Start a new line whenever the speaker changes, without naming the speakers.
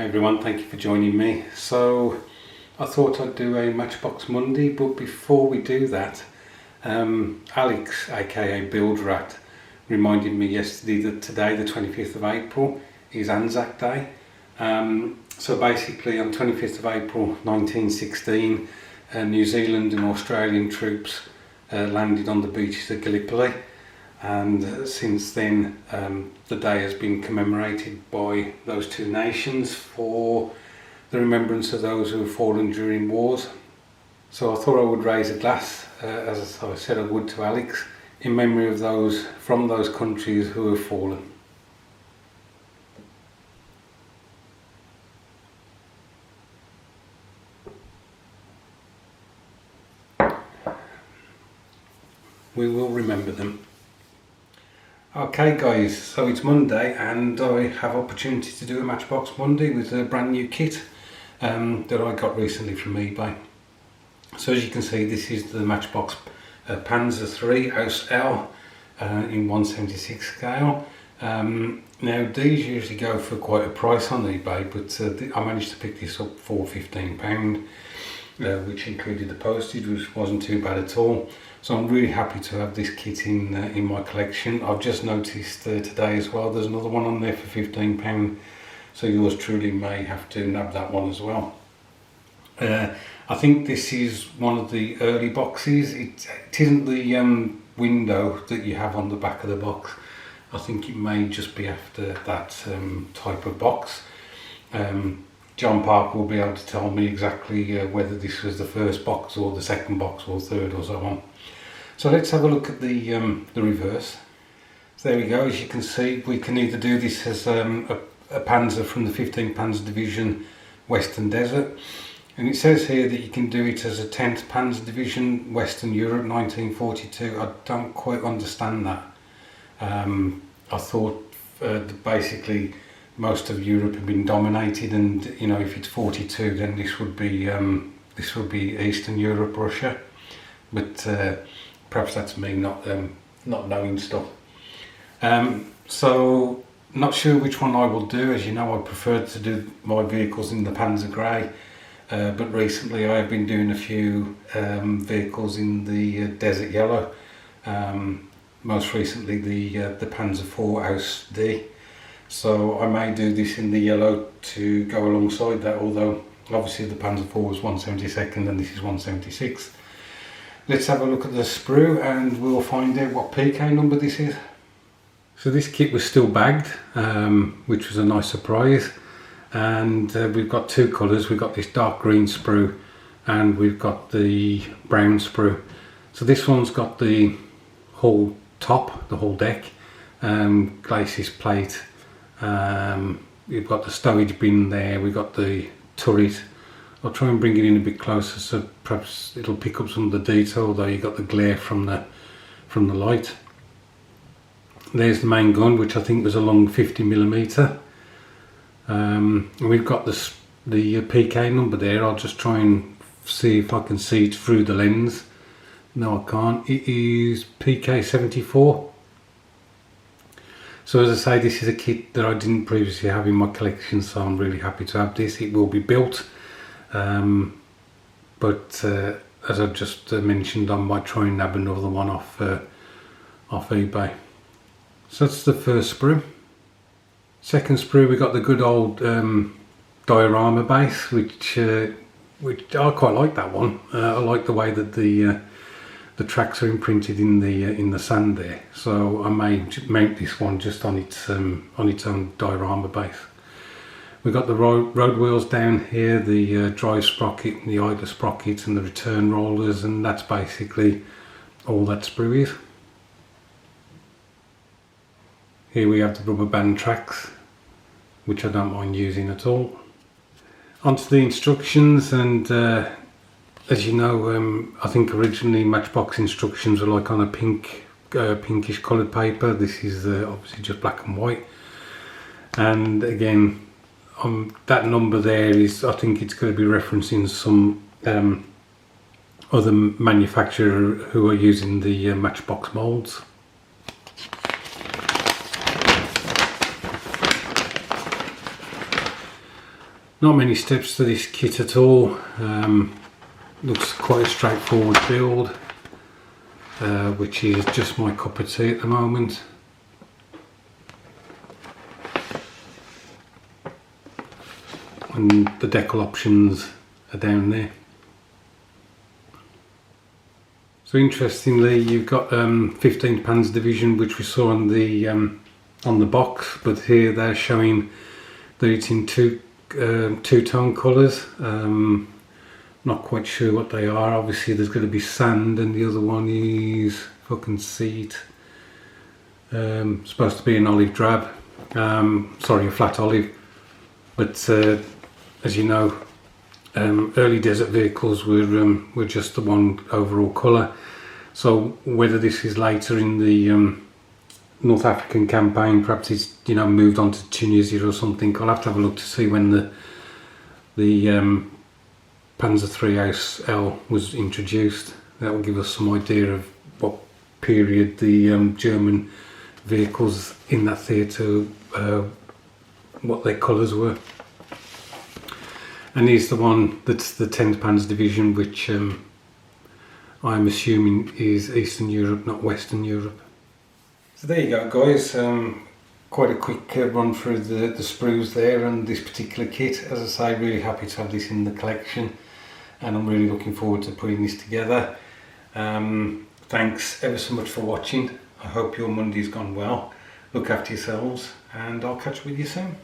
everyone, thank you for joining me. So I thought I'd do a Matchbox Monday, but before we do that, Alex, aka Build Rat, reminded me yesterday that today, the 25th of April, is Anzac Day. So basically on 25th of April 1916, New Zealand and Australian troops landed on the beaches of Gallipoli, and since then the day has been commemorated by those two nations for the remembrance of those who have fallen during wars. So I thought I would raise a glass, as I said I would to Alex, in memory of those from those countries who have fallen. We will remember them. Okay guys, so it's Monday and I have opportunity to do a Matchbox Monday with a brand new kit that I got recently from eBay. So as you can see, this is the Matchbox Panzer 3 House L in 1/76 scale. Now these usually go for quite a price on eBay, but I managed to pick this up for £15, which included the postage, which wasn't too bad at all. So I'm really happy to have this kit in my collection. I've just noticed today as well, there's another one on there for £15, so yours truly may have to nab that one as well. I think this is one of the early boxes. It isn't the window that you have on the back of the box. I think it may just be after that type of box. John Parker will be able to tell me exactly whether this was the first box or the second box or third or so on. So let's have a look at the reverse. So there we go. As you can see, we can either do this as a Panzer from the 15th Panzer Division Western Desert, and it says here that you can do it as a 10th Panzer Division Western Europe 1942. I don't quite understand that. I thought that basically most of Europe had been dominated, and you know, if it's 42, then this would be Eastern Europe, Russia. But perhaps that's me not knowing stuff. So not sure which one I will do. As you know, I prefer to do my vehicles in the Panzer Grey, but recently I have been doing a few vehicles in the Desert Yellow. Most recently the Panzer IV House D. So I may do this in the yellow to go alongside that, although obviously the Panzer IV was 1/72nd and this is 1/76. Let's have a look at the sprue and we'll find out what PK number this is. So this kit was still bagged, which was a nice surprise, and we've got two colours. We've got this dark green sprue and we've got the brown sprue. So this one's got the whole top, the whole deck, glacis plate. We've got the stowage bin there, we've got the turret. I'll try and bring it in a bit closer so perhaps it'll pick up some of the detail, though you got the glare from the light. There's the main gun, which I think was a long 50mm. And we've got the PK number there. I'll just try and see if I can see it through the lens. No, I can't. It is PK 74. So as I say, this is a kit that I didn't previously have in my collection, so I'm really happy to have this. It will be built, but as I just mentioned, I might try and nab another one off eBay. So that's the first sprue. Second sprue, we got the good old diorama base, which I quite like that one. I like the way that the tracks are imprinted in the sand there, so I may mount this one just on its own diorama base. We've got the road wheels down here, the drive sprocket, and the idler sprocket, and the return rollers, and that's basically all that sprue is. Here we have the rubber band tracks, which I don't mind using at all. Onto the instructions, and as you know, I think originally Matchbox instructions were like on a pinkish coloured paper. This is obviously just black and white. And again, that number there is, I think it's going to be referencing some other manufacturer who are using the Matchbox moulds. Not many steps to this kit at all. Looks quite a straightforward build, which is just my cup of tea at the moment. And the decal options are down there. So interestingly, you've got 15th Panzer Division, which we saw on the box, but here they're showing that it's in two-tone colours. Not quite sure what they are. Obviously there's going to be sand, and the other one is, if I can see it, supposed to be an olive drab, sorry, a flat olive. But as you know, early desert vehicles were just the one overall colour. So whether this is later in the North African campaign, perhaps it's moved on to Tunisia or something. I'll have to have a look to see when the Panzer III L was introduced. That will give us some idea of what period the German vehicles in that theatre, what their colours were. And here's the one that's the 10th Panzer Division, which I'm assuming is Eastern Europe, not Western Europe. So there you go, guys. Quite a quick run through the sprues there and this particular kit. As I say, really happy to have this in the collection, and I'm really looking forward to putting this together. Thanks ever so much for watching. I hope your Monday's gone well. Look after yourselves, and I'll catch up with you soon.